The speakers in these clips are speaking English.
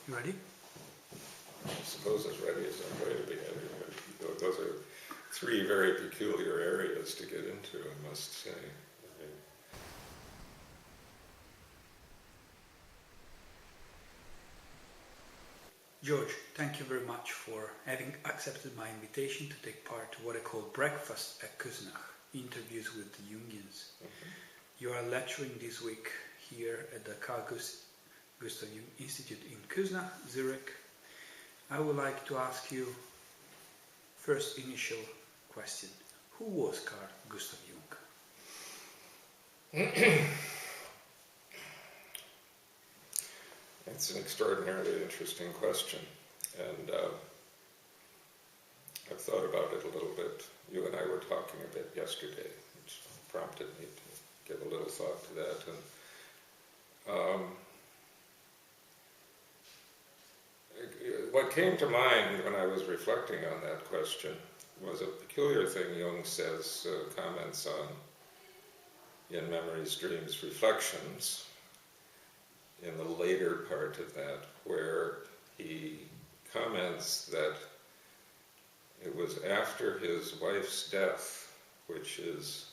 You ready? I suppose as ready as I'm going to be. Those are three very peculiar areas to get into, I must say. George, thank you very much for having accepted my invitation to take part to what I call Breakfast at Kuznach, interviews with the Jungians. You are lecturing this week here at the Carl Gustav Jung Institute in Kuznach, Zurich. I would like to ask you first initial question. Who was Carl Gustav Jung? It's an extraordinarily interesting question, and I've thought about it a little bit. You and I were talking a bit yesterday, which prompted me to give a little thought to that. And what came to mind when I was reflecting on that question was a peculiar thing Jung says, comments on in Memories, Dreams, Reflections, in the later part of that, where he comments that it was after his wife's death, which is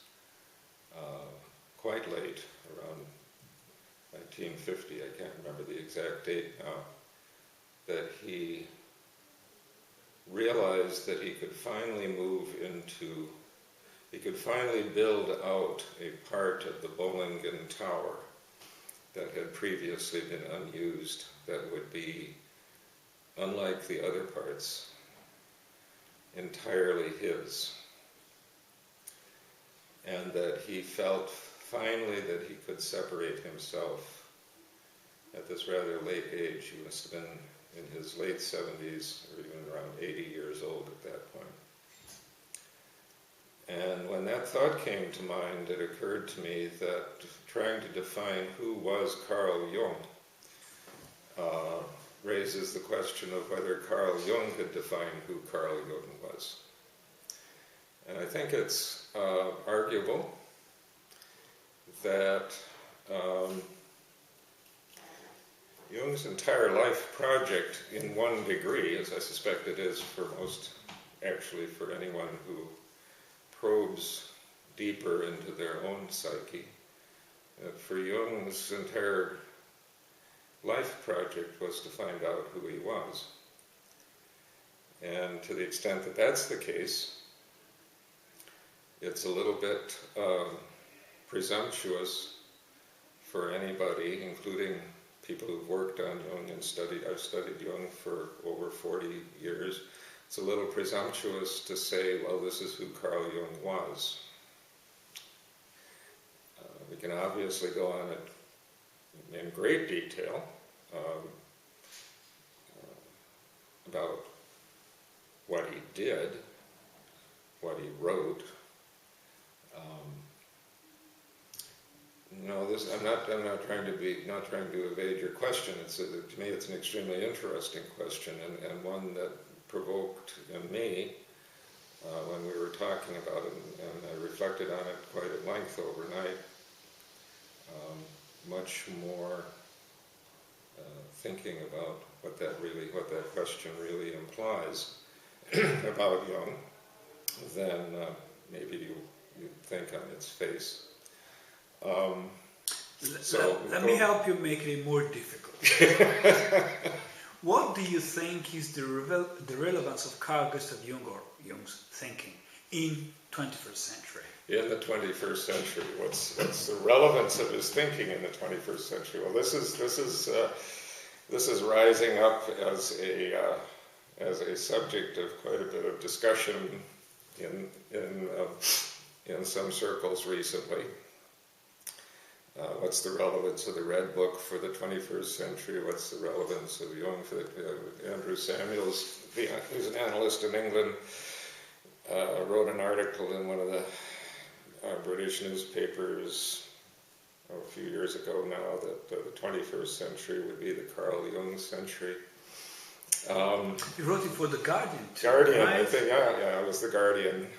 quite late, around 1950, I can't remember the exact date now, that he realized that he could finally build out a part of the Bollingen Tower that had previously been unused, that would be, unlike the other parts, entirely his. And that he felt finally that he could separate himself at this rather late age. He must have been in his late 70s, or even around 80 years old at that point. And when that thought came to mind, it occurred to me that trying to define who was Carl Jung raises the question of whether Carl Jung could define who Carl Jung was. And I think it's arguable that Jung's entire life project, in one degree, as I suspect it is for most, actually for anyone who probes deeper into their own psyche, for Jung's entire life project was to find out who he was. And to the extent that that's the case, it's a little bit presumptuous for anybody, including people who've worked on Jung and I've studied Jung for over 40 years, it's a little presumptuous to say, well, this is who Carl Jung was. We can obviously go on it in great detail about what he did, what he wrote. I'm not trying to evade your question. To me, it's an extremely interesting question, and one that provoked in me when we were talking about it, and I reflected on it quite at length overnight. Much more thinking about what that question really implies about Jung than maybe you think on its face. Let me help you make it more difficult. What do you think is the relevance of Carl Gustav Jung or Jung's thinking in 21st century? In the 21st century, what's the relevance of his thinking in the 21st century? Well, this is rising up as a subject of quite a bit of discussion in some circles recently. What's the relevance of the Red Book for the 21st century? What's the relevance of Jung for Andrew Samuels, who's an analyst in England, wrote an article in one of the British newspapers a few years ago now that the 21st century would be the Carl Jung century. You wrote it for The Guardian too, Guardian, right? I think, yeah, it was The Guardian,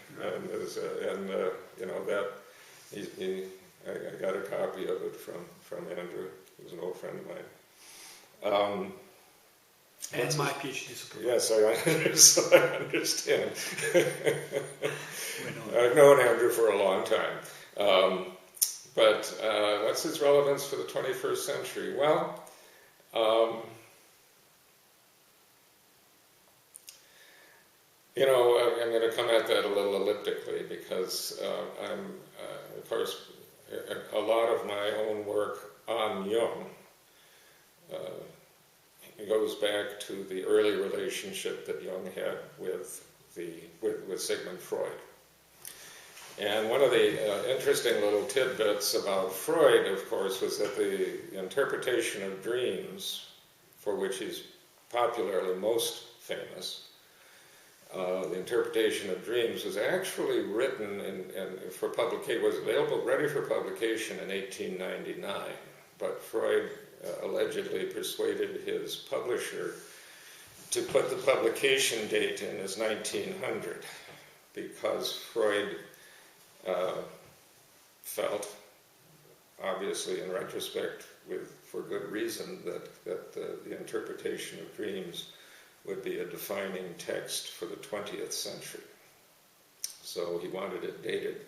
I got a copy of it from Andrew, who's an old friend of mine. And my PhD supervisor. Yes, I understand. We know I've known Andrew for a long time. But what's its relevance for the 21st century? Well, I'm going to come at that a little elliptically because of course, a lot of my own work on Jung goes back to the early relationship that Jung had with Sigmund Freud. And one of the interesting little tidbits about Freud, of course, was that the interpretation of dreams, for which he's popularly most famous, the interpretation of dreams was actually written and for publication, was available, ready for publication in 1899. But Freud allegedly persuaded his publisher to put the publication date in as 1900 because Freud felt, obviously in retrospect, for good reason, that the interpretation of dreams would be a defining text for the 20th century. So he wanted it dated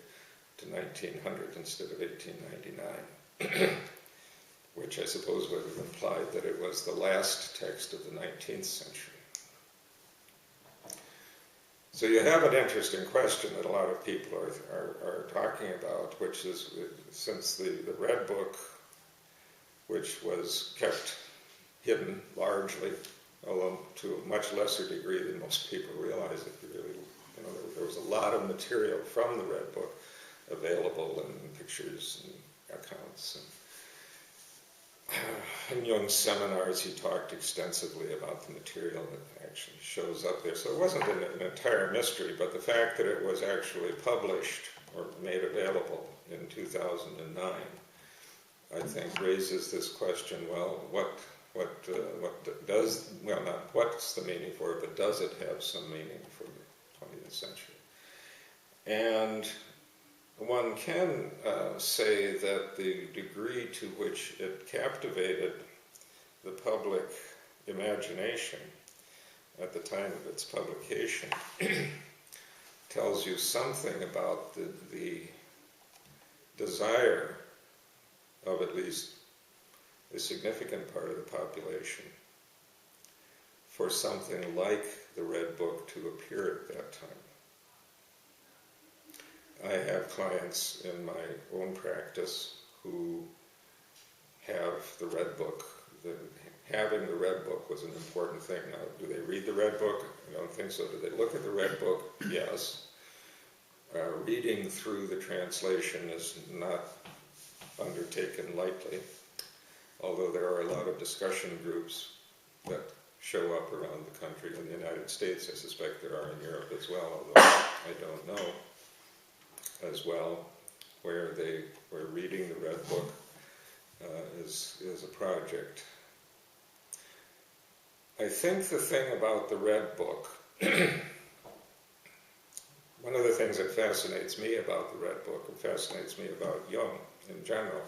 to 1900 instead of 1899, which I suppose would have implied that it was the last text of the 19th century. So you have an interesting question that a lot of people are talking about, which is, since the Red Book, which was kept hidden largely, although to a much lesser degree than most people realize, there was a lot of material from the Red Book available in pictures and accounts. In Jung's seminars, he talked extensively about the material that actually shows up there. So it wasn't an entire mystery, but the fact that it was actually published or made available in 2009, I think, raises this question, well, not what's the meaning for it, but does it have some meaning for the 20th century? And one can say that the degree to which it captivated the public imagination at the time of its publication tells you something about the desire of at least a significant part of the population for something like the Red Book to appear at that time. I have clients in my own practice who have the Red Book. Having the Red Book was an important thing. Now, do they read the Red Book? I don't think so. Do they look at the Red Book? Yes. Reading through the translation is not undertaken lightly, although there are a lot of discussion groups that show up around the country. In the United States, I suspect there are in Europe as well, although I don't know as well, where reading the Red Book is a project. I think the thing about the Red Book, one of the things that fascinates me about the Red Book, and fascinates me about Jung in general,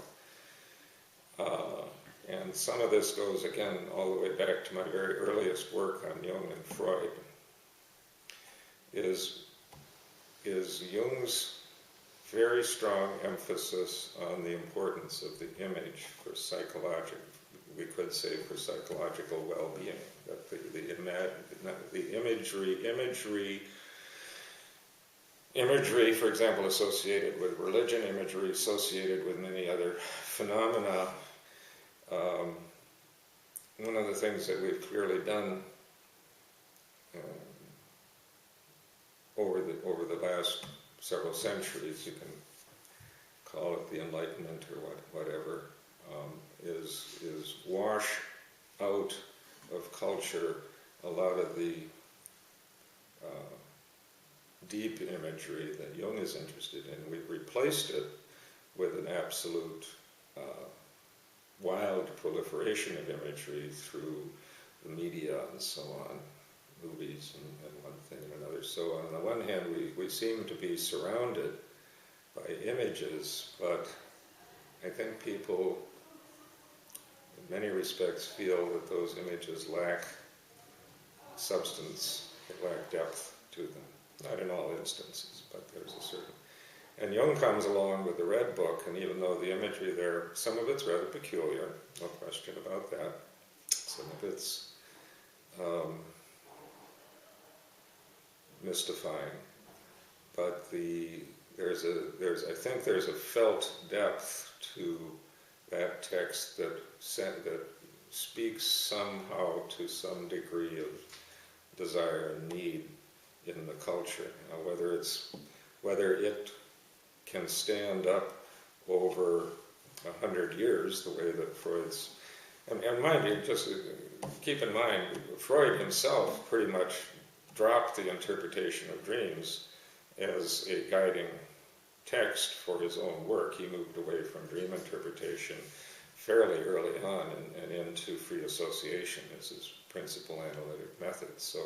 and some of this goes again all the way back to my very earliest work on Jung and Freud, is Jung's very strong emphasis on the importance of the image for psychological, we could say for psychological well-being. That the imagery, for example, associated with religion, imagery associated with many other phenomena. One of the things that we've clearly done over the last several centuries, you can call it the Enlightenment or whatever, is wash out of culture a lot of the deep imagery that Jung is interested in. We've replaced it with an absolute wild proliferation of imagery through the media and so on, movies and one thing and another. So on the one hand, we seem to be surrounded by images, but I think people in many respects feel that those images lack substance, they lack depth to them. Not in all instances, but there's a certain... And Jung comes along with the Red Book, and even though the imagery there, some of it's rather peculiar, no question about that. Some of it's mystifying, but I think there's a felt depth to that text that speaks somehow to some degree of desire and need in the culture. Now, whether it can stand up over 100 years, the way that Freud's... And mind you, just keep in mind, Freud himself pretty much dropped the interpretation of dreams as a guiding text for his own work. He moved away from dream interpretation fairly early on and into free association as his principal analytic method. So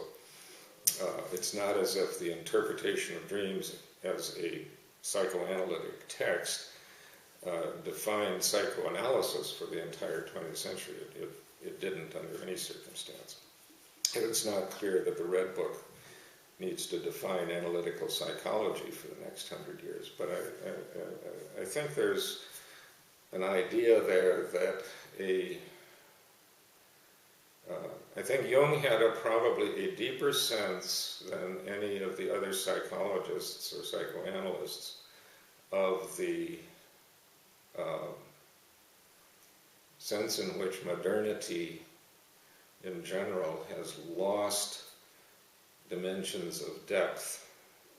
it's not as if the interpretation of dreams as a psychoanalytic text defined psychoanalysis for the entire 20th century. It didn't under any circumstance. And it's not clear that the Red Book needs to define analytical psychology for the next 100 years. But I think there's an idea there that I think Jung had probably a deeper sense than any of the other psychologists or psychoanalysts of the sense in which modernity in general has lost dimensions of depth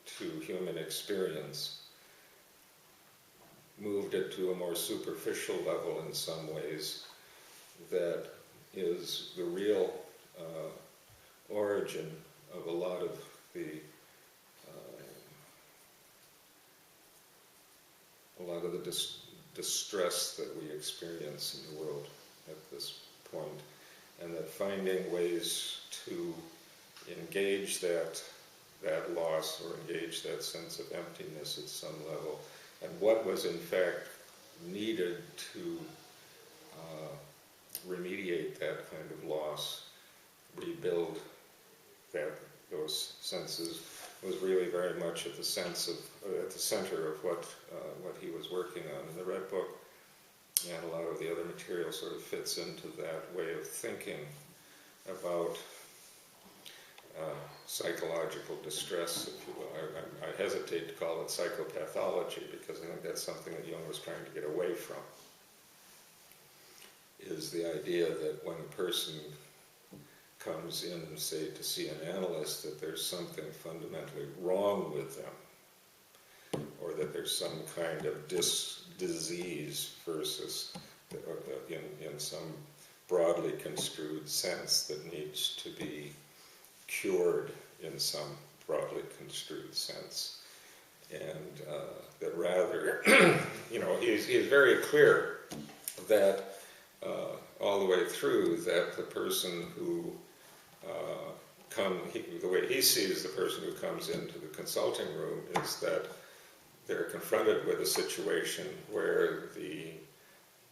to human experience, moved it to a more superficial level in some ways, that is the real origin of a lot of the distress that we experience in the world at this point, and that finding ways to engage that loss or engage that sense of emptiness at some level, and what was in fact needed to remediate that kind of loss, rebuild those senses, was really very much at the center of what he was working on. And the Red Book and a lot of the other material sort of fits into that way of thinking about psychological distress, if you will. I hesitate to call it psychopathology, because I think that's something that Jung was trying to get away from, is the idea that when a person comes in, say, to see an analyst, that there's something fundamentally wrong with them, or that there's some kind of disease versus, in some broadly construed sense, that needs to be cured in some broadly construed sense. And that rather, he's very clear that all the way through, that the person who the way he sees the person who comes into the consulting room is that they're confronted with a situation where the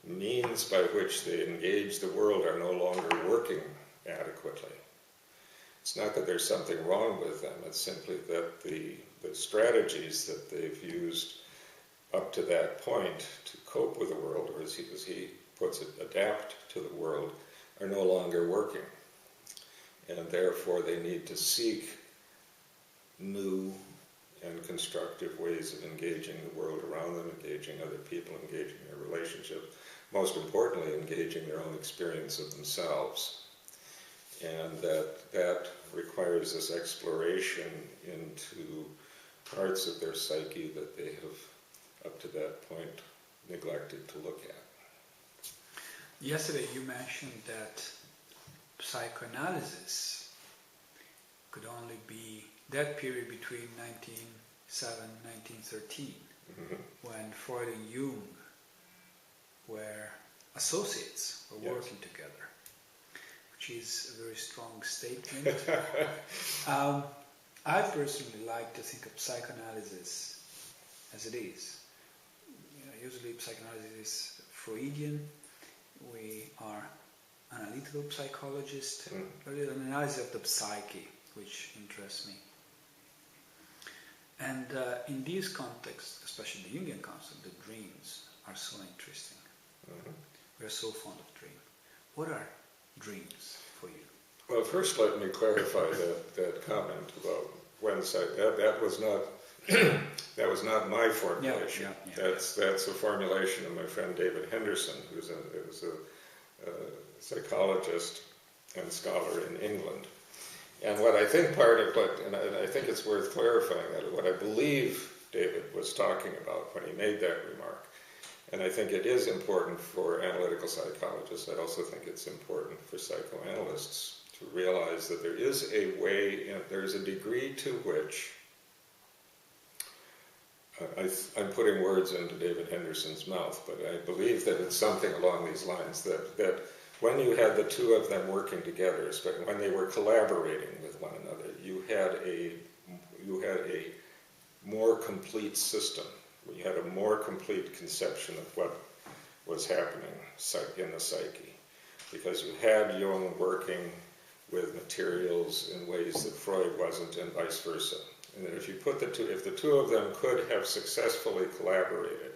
means by which they engage the world are no longer working adequately. It's not that there's something wrong with them, it's simply that the strategies that they've used up to that point to cope with the world, or as he puts it, adapt to the world, are no longer working. And therefore they need to seek new and constructive ways of engaging the world around them, engaging other people, engaging their relationships, most importantly, engaging their own experience of themselves. And that requires this exploration into parts of their psyche that they have, up to that point, neglected to look at. Yesterday you mentioned that psychoanalysis could only be that period between 1907 and 1913, when Freud and Jung were associates, or working together, which is a very strong statement. I personally like to think of psychoanalysis as it is. Usually psychoanalysis is Freudian. We are analytical psychologist, really an analysis of the psyche, which interests me. And in this context, especially the Jungian concept, the dreams are so interesting. We're so fond of dreams. What are dreams for you? Well, first let me clarify that comment about that was not that was not my formulation. That's a formulation of my friend David Henderson, who's a psychologist and scholar in England. And what I think and I think it's worth clarifying that what I believe David was talking about when he made that remark, and I think it is important for analytical psychologists, I also think it's important for psychoanalysts to realize that there is a way, and there's a degree to which, I'm putting words into David Henderson's mouth, but I believe that it's something along these lines, that when you had the two of them working together, when they were collaborating with one another, you had a more complete system. You had a more complete conception of what was happening in the psyche, because you had Jung working with materials in ways that Freud wasn't, and vice versa. And that if the two of them could have successfully collaborated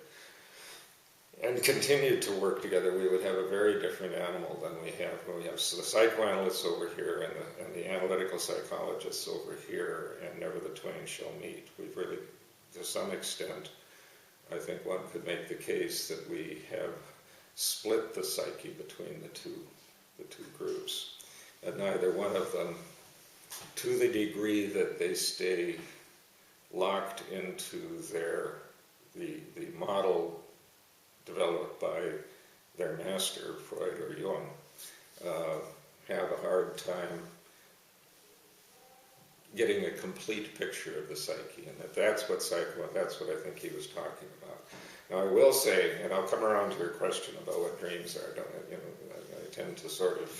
and continued to work together, we would have a very different animal than we have when we have the psychoanalysts over here and the analytical psychologists over here, and never the twain shall meet. We've really, to some extent, I think one could make the case that we have split the psyche between the two groups. And neither one of them, to the degree that they stay locked into the model developed by their master, Freud or Jung, have a hard time getting a complete picture of the psyche, and that's what I think he was talking about. Now I will say, and I'll come around to your question about what dreams are. I tend to sort of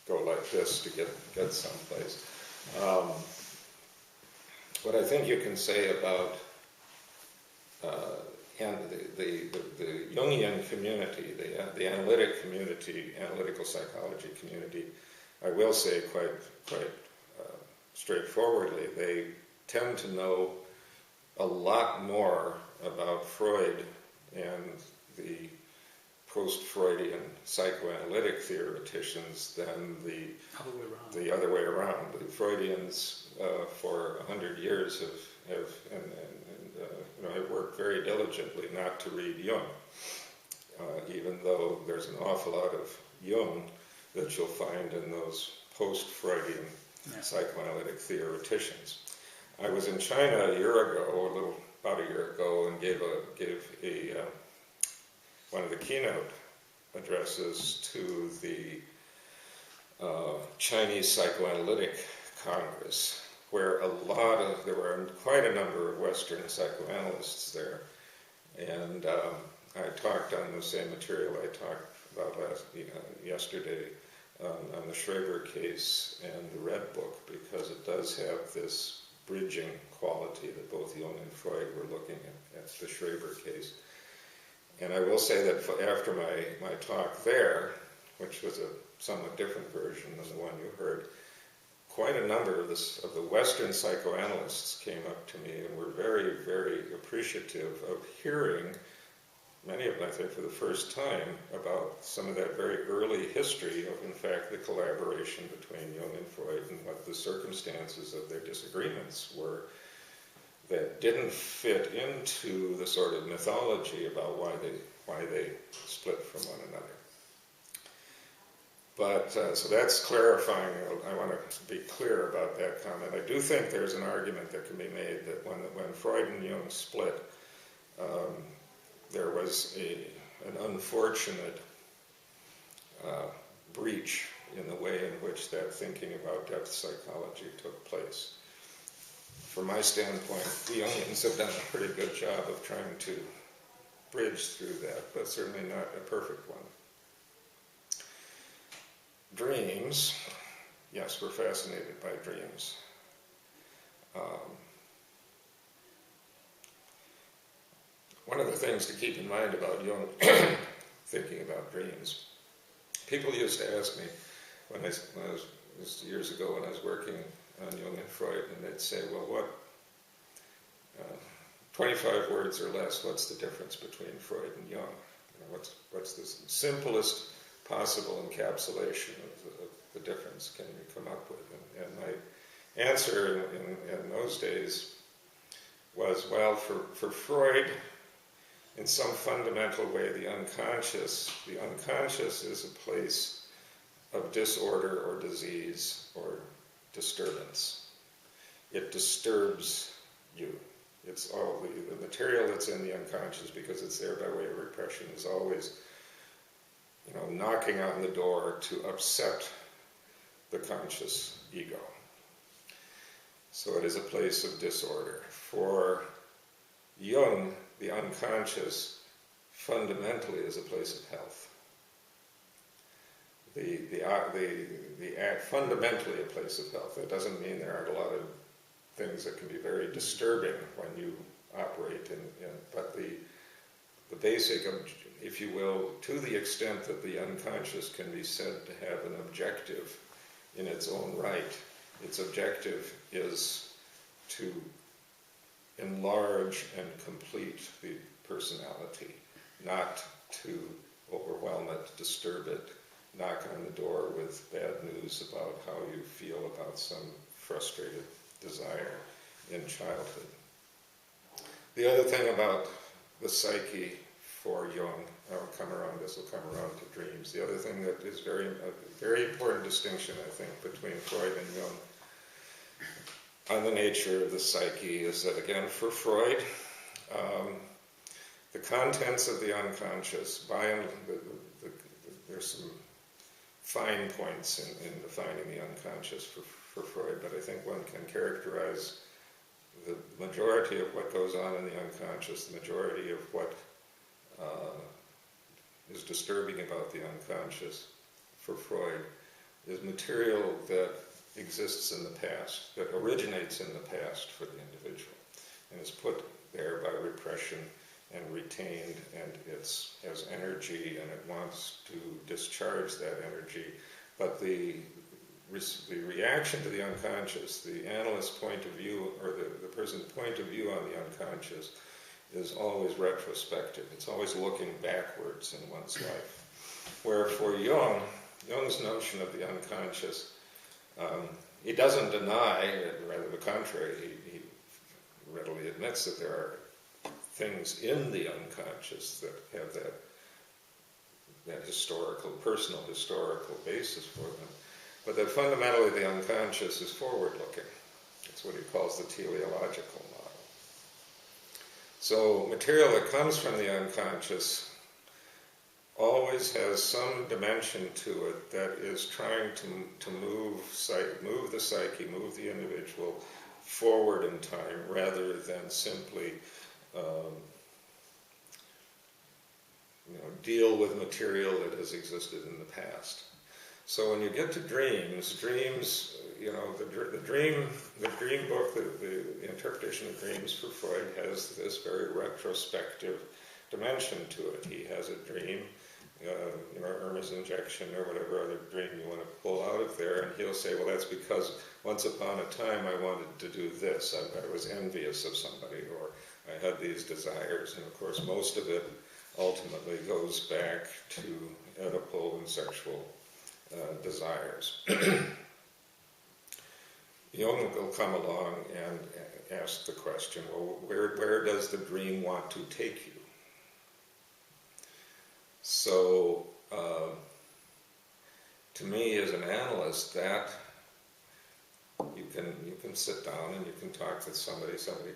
go like this to get someplace. What I think you can say about and the Jungian community, the analytic community, analytical psychology community, I will say quite straightforwardly, they tend to know a lot more about Freud and the post-Freudian psychoanalytic theoreticians than the other way around. The Freudians for 100 years have worked very diligently not to read Jung, even though there's an awful lot of Jung that you'll find in those post-Freudian psychoanalytic theoreticians. I was in China about a year ago, and gave one of the keynote addresses to the Chinese Psychoanalytic Congress, where there were quite a number of Western psychoanalysts there, and I talked on the same material I talked about yesterday on the Schreber case and the Red Book, because it does have this bridging quality that both Jung and Freud were looking at the Schreber case. And I will say that after my talk there, which was a somewhat different version than the one you heard, quite a number of the Western psychoanalysts came up to me and were very, very appreciative of hearing, many of them I think for the first time, about some of that very early history of, in fact, the collaboration between Jung and Freud, and what the circumstances of their disagreements were that didn't fit into the sort of mythology about why they split from one another. But, so that's clarifying. I want to be clear about that comment. I do think there's an argument that can be made that when Freud and Jung split, there was an unfortunate breach in the way in which that thinking about depth psychology took place. From my standpoint, the Jungians have done a pretty good job of trying to bridge through that, but certainly not a perfect one. Dreams, yes, we're fascinated by dreams. One of the things to keep in mind about Jung thinking about dreams, People used to ask me when I was years ago when I was working on Jung and Freud, and they'd say, well, what, 25 words or less, what's the difference between Freud and Jung? What's the simplest possible encapsulation of the difference can you come up with? And my answer in those days was, well, for Freud, in some fundamental way, the unconscious is a place of disorder or disease or disturbance. It disturbs you. It's all the material that's in the unconscious, because it's there by way of repression, is always, knocking on the door to upset the conscious ego. So it is a place of disorder. For Jung, the unconscious fundamentally is a place of health. Fundamentally a place of health. That doesn't mean there aren't a lot of things that can be very disturbing when you operate but the basic, if you will, to the extent that the unconscious can be said to have an objective in its own right, its objective is to enlarge and complete the personality, not to overwhelm it, disturb it, knock on the door with bad news about how you feel about some frustrated desire in childhood. The other thing about the psyche for Jung, this will come around to dreams. The other thing that is a very important distinction, I think, between Freud and Jung on the nature of the psyche is that, again, for Freud, the contents of the unconscious, there's some fine points in defining the unconscious for Freud, but I think one can characterize the majority of what goes on in the unconscious, the majority of what is disturbing about the unconscious for Freud is material that exists in the past, that originates in the past for the individual, and is put there by repression and retained, and it has energy and it wants to discharge that energy. But the reaction to the unconscious, the analyst's point of view, or the person's point of view on the unconscious, is always retrospective. It's always looking backwards in one's life. Where for Jung's notion of the unconscious, he doesn't deny, rather the contrary, he readily admits that there are things in the unconscious that have that personal historical basis for them. But that fundamentally the unconscious is forward-looking. It's what he calls the teleological model. So material that comes from the unconscious always has some dimension to it that is trying to move the psyche, move the individual forward in time, rather than simply deal with material that has existed in the past. So when you get to dreams, the dream book, the interpretation of dreams for Freud has this very retrospective dimension to it. He has a dream, Irma's injection or whatever other dream you want to pull out of there, and he'll say, well, that's because once upon a time I wanted to do this. I was envious of somebody, or I had these desires, and of course most of it ultimately goes back to Oedipal and sexual desires. Jung will come along and ask the question, well, where does the dream want to take you? So, to me as an analyst, that you can sit down and you can talk with somebody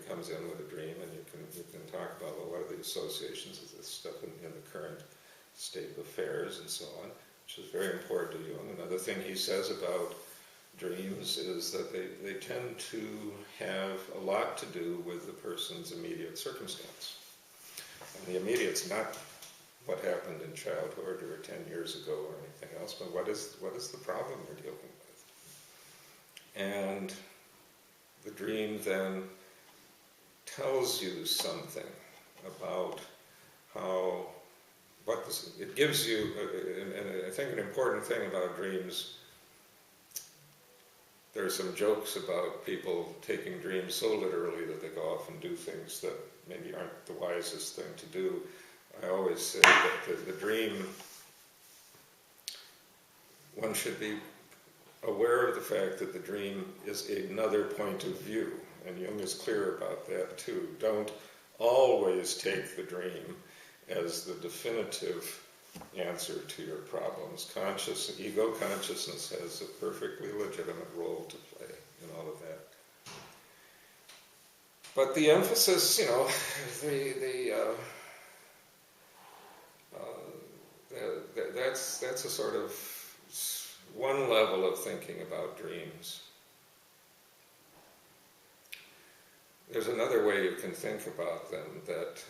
comes in with a dream, and you can talk about, well, what are the associations of this stuff in the current state of affairs and so on, which is very important to Jung. Another thing he says about dreams is that they tend to have a lot to do with the person's immediate circumstance. And the immediate's not what happened in childhood or 10 years ago or anything else, but what is the problem you're dealing with? And the dream then tells you something about how it gives you, and I think an important thing about dreams, there are some jokes about people taking dreams so literally that they go off and do things that maybe aren't the wisest thing to do. I always say that the dream, one should be aware of the fact that the dream is another point of view, and Jung is clear about that too. Don't always take the dream as the definitive answer to your problems. Ego consciousness has a perfectly legitimate role to play in all of that. But the emphasis, that's a sort of one level of thinking about dreams. There's another way you can think about them that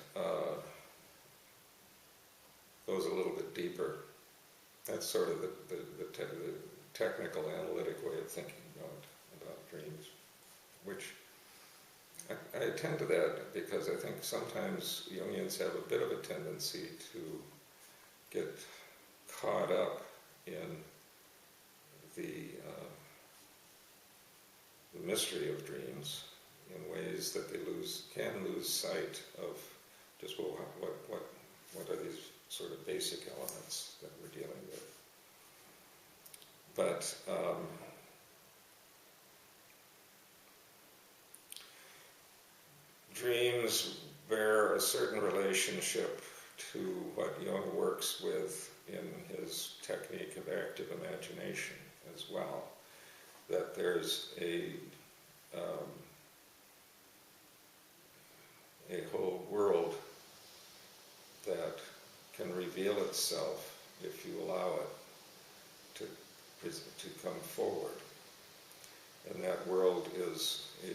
goes a little bit deeper. That's sort of the technical, analytic way of thinking about dreams, which I attend to that because I think sometimes Jungians have a bit of a tendency to get caught up in the mystery of dreams in ways that they can lose sight of just what are these sort of basic elements that we're dealing with. But dreams bear a certain relationship to what Jung works with in his technique of active imagination as well. That there's a whole world that can reveal itself if you allow it to come forward. And that world is a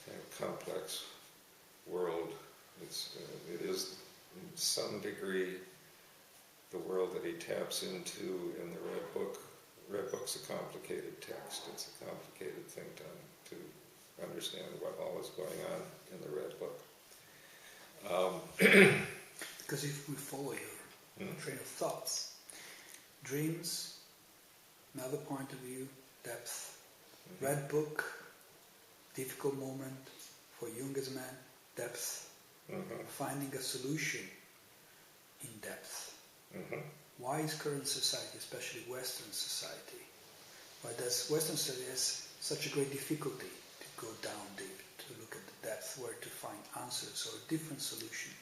kind of complex world. It is in some degree the world that he taps into in the Red Book. Red Book's a complicated text. It's a complicated thing to understand what all is going on in the Red Book. Because if we follow your train of thoughts, dreams, another point of view, depth. Red Book, difficult moment for Jung as a man, depth. Finding a solution in depth. Why is current society, especially Western society, why does Western society has such a great difficulty to go down deep, to look at the depth, where to find answers or a different solution?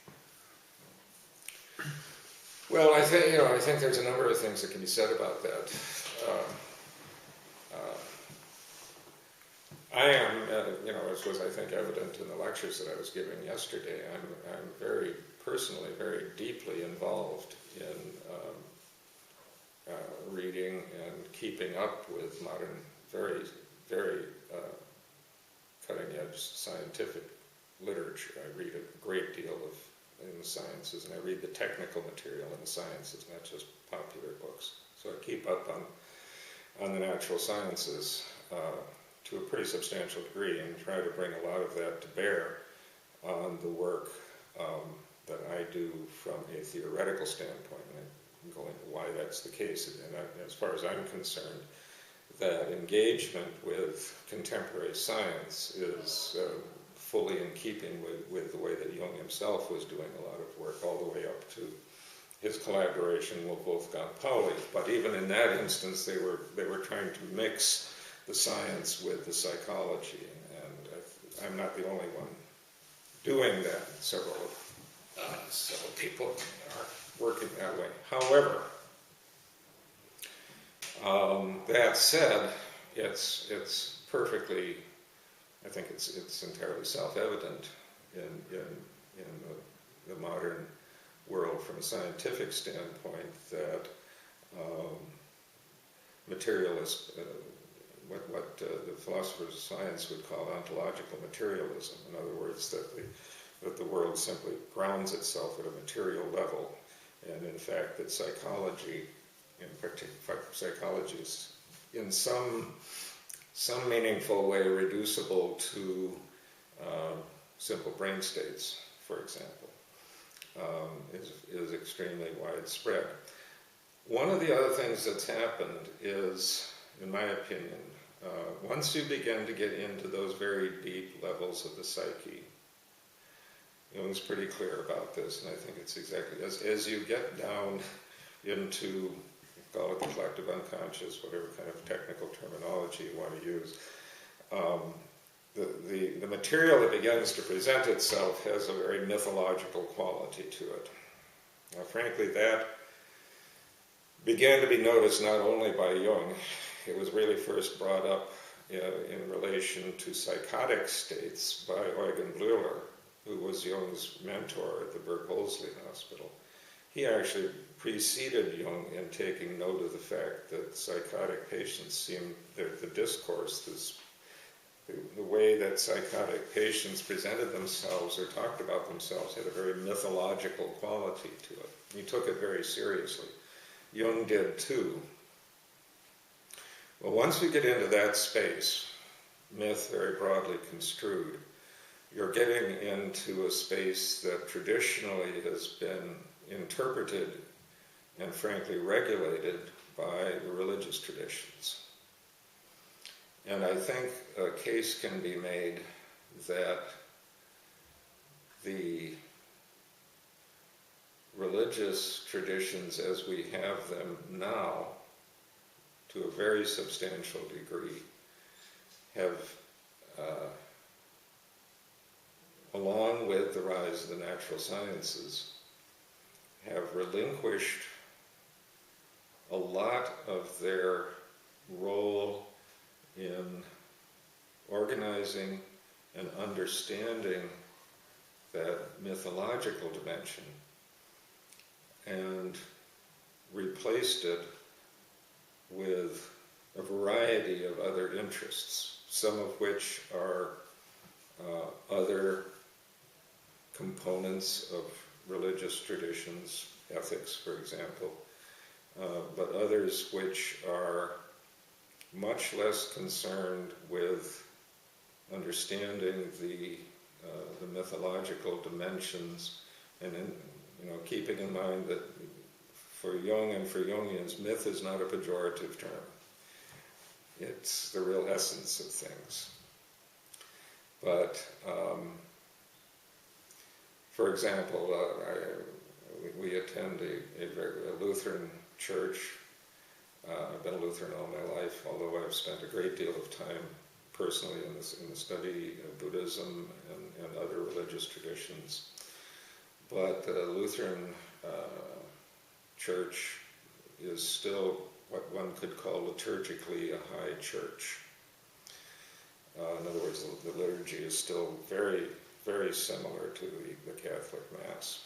Well, I think there's a number of things that can be said about that. I am, as was I think evident in the lectures that I was giving yesterday, I'm very personally, very deeply involved in reading and keeping up with modern, very, very cutting-edge scientific literature. I read a great deal in the sciences, and I read the technical material in the sciences, not just popular books. So I keep up on the natural sciences to a pretty substantial degree, and try to bring a lot of that to bear on the work that I do from a theoretical standpoint. And I'm going into why that's the case. And as far as I'm concerned, that engagement with contemporary science is fully in keeping with the way that Jung himself was doing a lot of work, all the way up to his collaboration with Wolfgang Pauli. But even in that instance, they were trying to mix the science with the psychology, and I'm not the only one doing that. Several people are working that way. However, that said, it's perfectly, I think it's entirely self-evident in the modern world from a scientific standpoint that materialist, what the philosophers of science would call ontological materialism. In other words, that the world simply grounds itself at a material level, and in fact that psychology, in particular, psychology is in some meaningful way reducible to simple brain states, for example. is extremely widespread. One of the other things that's happened is, in my opinion, once you begin to get into those very deep levels of the psyche, Jung's pretty clear about this, and I think it's exactly as you get down into, call it the collective unconscious, whatever kind of technical terminology you want to use, the material that begins to present itself has a very mythological quality to it. Now, frankly, that began to be noticed not only by Jung. It was really first brought up in relation to psychotic states by Eugen Bleuler, who was Jung's mentor at the Berg-Wolseley Hospital. He actually preceded Jung in taking note of the fact that psychotic patients seemed, the discourse, the way that psychotic patients presented themselves or talked about themselves had a very mythological quality to it. He took it very seriously. Jung did too. Well, once we get into that space, myth very broadly construed, you're getting into a space that traditionally has been interpreted and frankly regulated by the religious traditions. And I think a case can be made that the religious traditions as we have them now, to a very substantial degree, have, along with the rise of the natural sciences, have relinquished a lot of their role in organizing and understanding that mythological dimension and replaced it with a variety of other interests, some of which are other components of religious traditions, ethics, for example, but others which are much less concerned with understanding the mythological dimensions, and keeping in mind that for Jung and for Jungians, myth is not a pejorative term. It's the real essence of things. But, for example, we attend a Lutheran church. I've been a Lutheran all my life, although I've spent a great deal of time personally in the study of Buddhism and other religious traditions. But the Lutheran church is still what one could call liturgically a high church. In other words, the liturgy is still very, very similar to the Catholic Mass.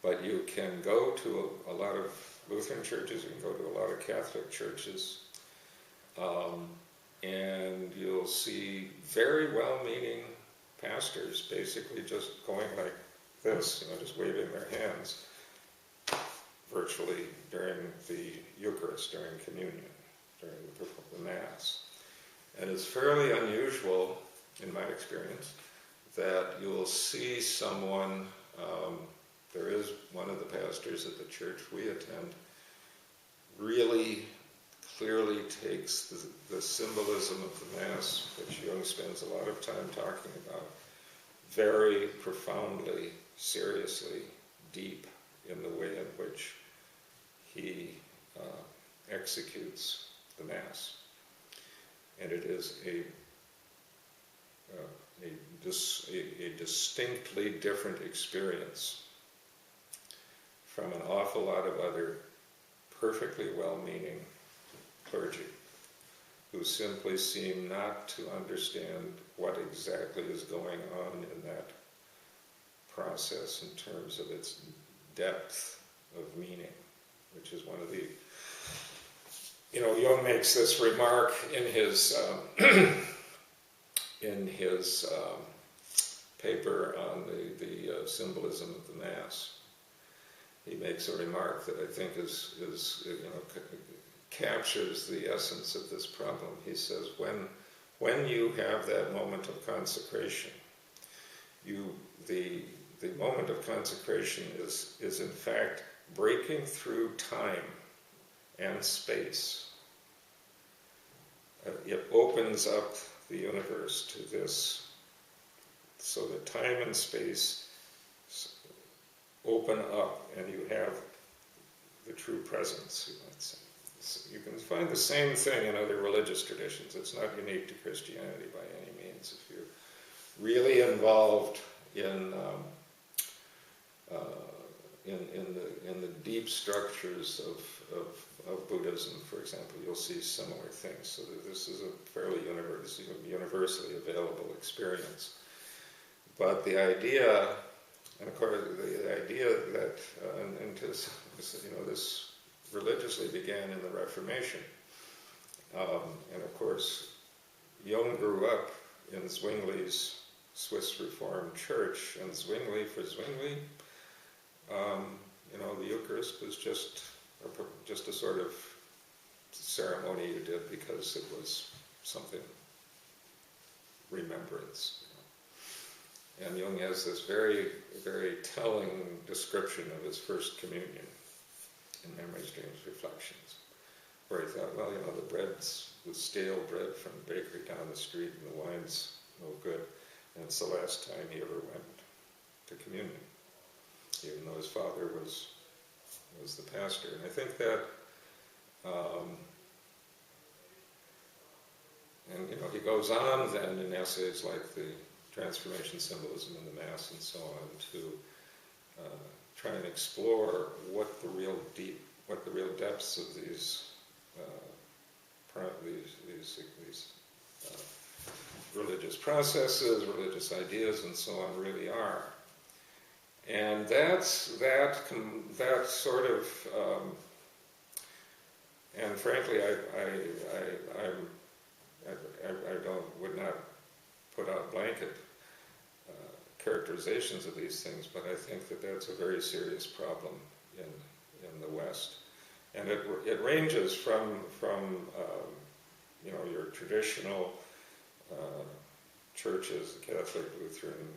But you can go to a lot of Lutheran churches, you can go to a lot of Catholic churches, and you'll see very well-meaning pastors basically just going like this, just waving their hands virtually during the Eucharist, during communion, during the Mass. And it's fairly unusual, in my experience, that you'll see someone, there is one of the pastors at the church we attend, really clearly takes the symbolism of the Mass, which Jung spends a lot of time talking about, very profoundly, seriously, deep in the way in which he executes the Mass. And it is a distinctly different experience from an awful lot of other perfectly well-meaning clergy who simply seem not to understand what exactly is going on in that process in terms of its depth of meaning, which is one of the... Jung makes this remark in his paper on the symbolism of the Mass. He makes a remark that I think captures the essence of this problem. He says, when you have that moment of consecration, the the moment of consecration is in fact breaking through time and space. It opens up the universe to this, so that time and space open up and you have the true presence, let's say. You can find the same thing in other religious traditions. It's not unique to Christianity by any means. If you're really involved in the deep structures of Buddhism, for example, you'll see similar things. So that this is a fairly universally available experience. But the idea, and of course, the idea that this religiously began in the Reformation, and of course, Jung grew up in Zwingli's Swiss Reformed Church, and Zwingli, the Eucharist was just a sort of ceremony you did because it was something remembrance. And Jung has this very, very telling description of his first communion in Memories, Dreams, Reflections, where he thought, well, the bread's the stale bread from the bakery down the street and the wine's no good, and it's the last time he ever went to communion, even though his father was the pastor. And I think that, he goes on then in essays like the Transformation Symbolism in the Mass and so on to try and explore what the real depths of these religious processes, religious ideas, and so on really are. And that sort of, and frankly, I would not put out blanket characterizations of these things, but I think that that's a very serious problem in the West, and it ranges from your traditional churches, Catholic, Lutheran,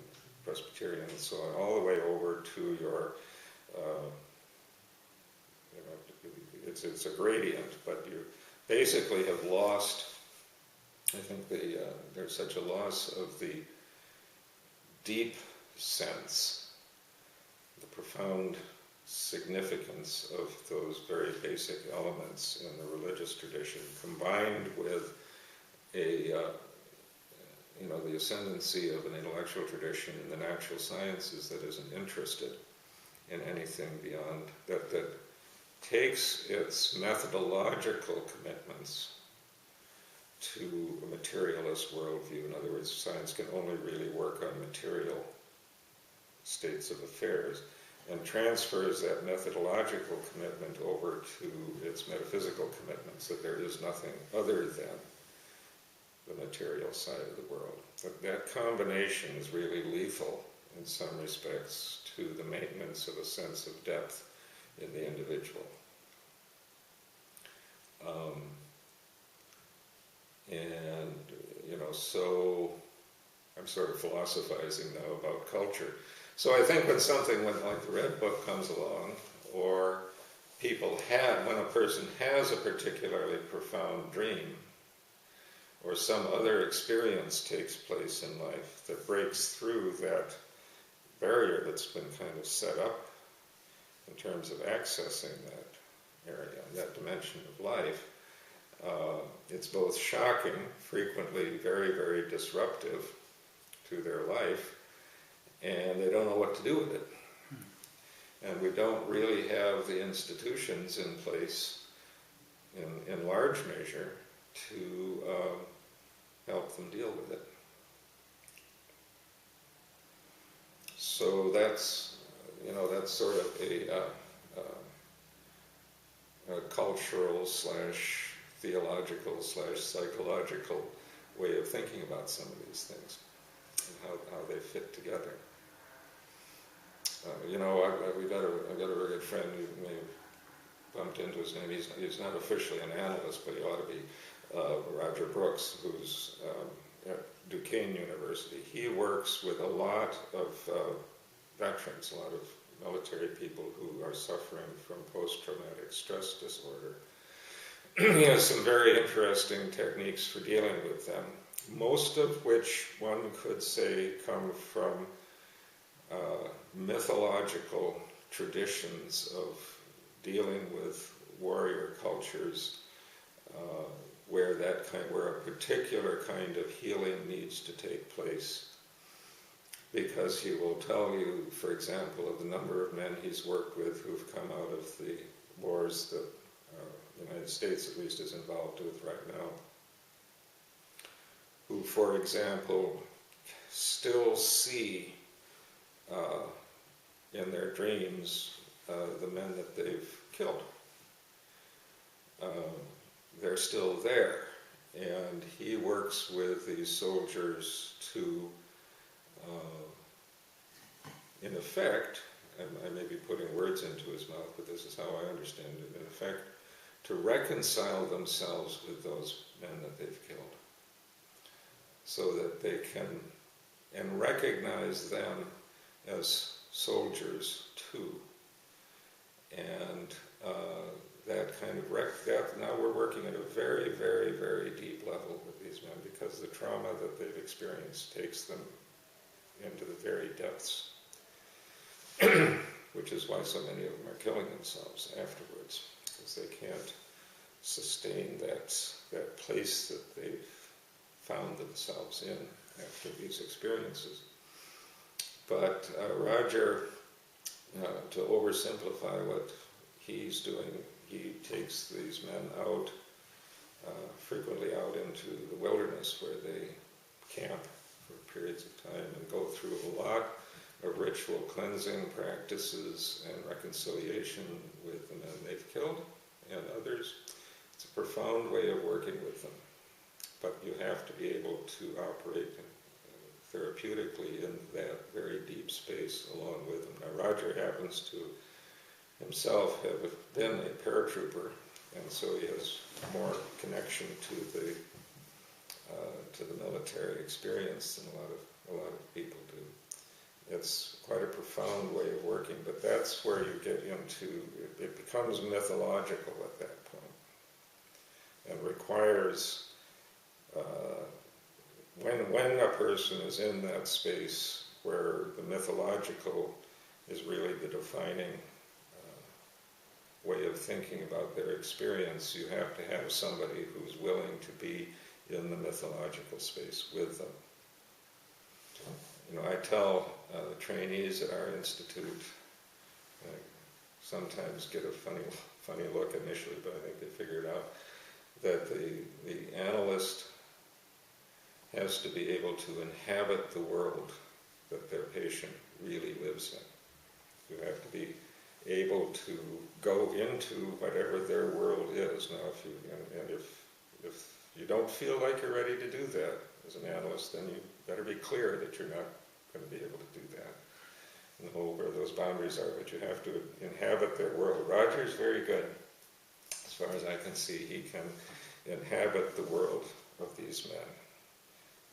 Presbyterian, and so on, all the way over to your it's a gradient, but you basically have lost. I think there's such a loss of the deep sense, the profound significance of those very basic elements in the religious tradition, combined with the ascendancy of an intellectual tradition in the natural sciences that isn't interested in anything beyond, that takes its methodological commitments to a materialist worldview. In other words, science can only really work on material states of affairs, and transfers that methodological commitment over to its metaphysical commitments, that there is nothing other than the material side of the world. That combination is really lethal in some respects to the maintenance of a sense of depth in the individual. So I'm sort of philosophizing now about culture. So I think when something like the Red Book comes along, or when a person has a particularly profound dream, or some other experience takes place in life that breaks through that barrier that's been kind of set up in terms of accessing that area, that dimension of life, it's both shocking, frequently very, very disruptive to their life, and they don't know what to do with it. And we don't really have the institutions in place, in large measure, to help them deal with it. So that's sort of a cultural / theological / psychological way of thinking about some of these things and how they fit together. I've got a very good friend. You may have bumped into his name. He's not officially an analyst, but he ought to be. Roger Brooks, who's at Duquesne University. He works with a lot of veterans, a lot of military people who are suffering from post-traumatic stress disorder. He has some very interesting techniques for dealing with them, most of which one could say come from mythological traditions of dealing with warrior cultures, where a particular kind of healing needs to take place. Because he will tell you, for example, of the number of men he's worked with who've come out of the wars that the United States at least is involved with right now, who, for example, still see in their dreams the men that they've killed. They're still there, and he works with these soldiers to, in effect, I may be putting words into his mouth, but this is how I understand it, in effect, to reconcile themselves with those men that they've killed, so that they can, and recognize them as soldiers too. And that kind of now we're working at a very, very, very deep level with these men, because the trauma that they've experienced takes them into the very depths, which is why so many of them are killing themselves afterwards, because they can't sustain that place that they've found themselves in after these experiences. But Roger, to oversimplify what he's doing, he takes these men out, frequently out into the wilderness where they camp for periods of time and go through a lot of ritual cleansing practices and reconciliation with the men they've killed and others. It's a profound way of working with them, but you have to be able to operate therapeutically in that very deep space along with them. Now, Roger happens to himself have been a paratrooper, and so he has more connection to the military experience than a lot of people do. It's quite a profound way of working, but that's where you get into, it becomes mythological at that point, and requires, when a person is in that space where the mythological is really the defining way of thinking about their experience, you have to have somebody who's willing to be in the mythological space with them. You know, I tell the trainees at our institute, I sometimes get a funny look initially, but I think they figure it out, that the analyst has to be able to inhabit the world that their patient really lives in. You have to be able to go into whatever their world is. Now, if you don't feel like you're ready to do that as an analyst, then you better be clear that you're not going to be able to do that and know where those boundaries are, but you have to inhabit their world. Roger's very good. As far as I can see, he can inhabit the world of these men,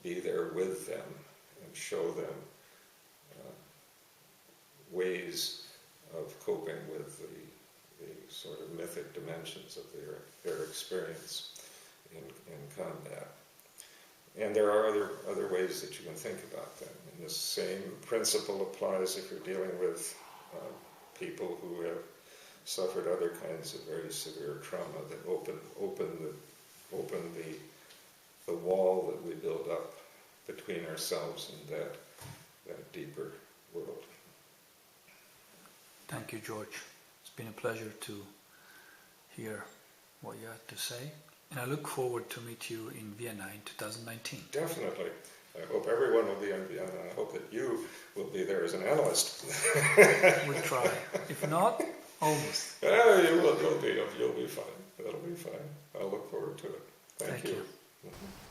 be there with them, and show them ways of coping with the sort of mythic dimensions of their experience in combat. And there are other ways that you can think about that. And the same principle applies if you're dealing with people who have suffered other kinds of very severe trauma that open the wall that we build up between ourselves and that deeper world. Thank you, George. It's been a pleasure to hear what you had to say, and I look forward to meet you in Vienna in 2019. Definitely. I hope everyone will be in Vienna. I hope that you will be there as an analyst. We'll try. If not, almost. You'll be fine. That'll be fine. I'll look forward to it. Thank you. Mm-hmm.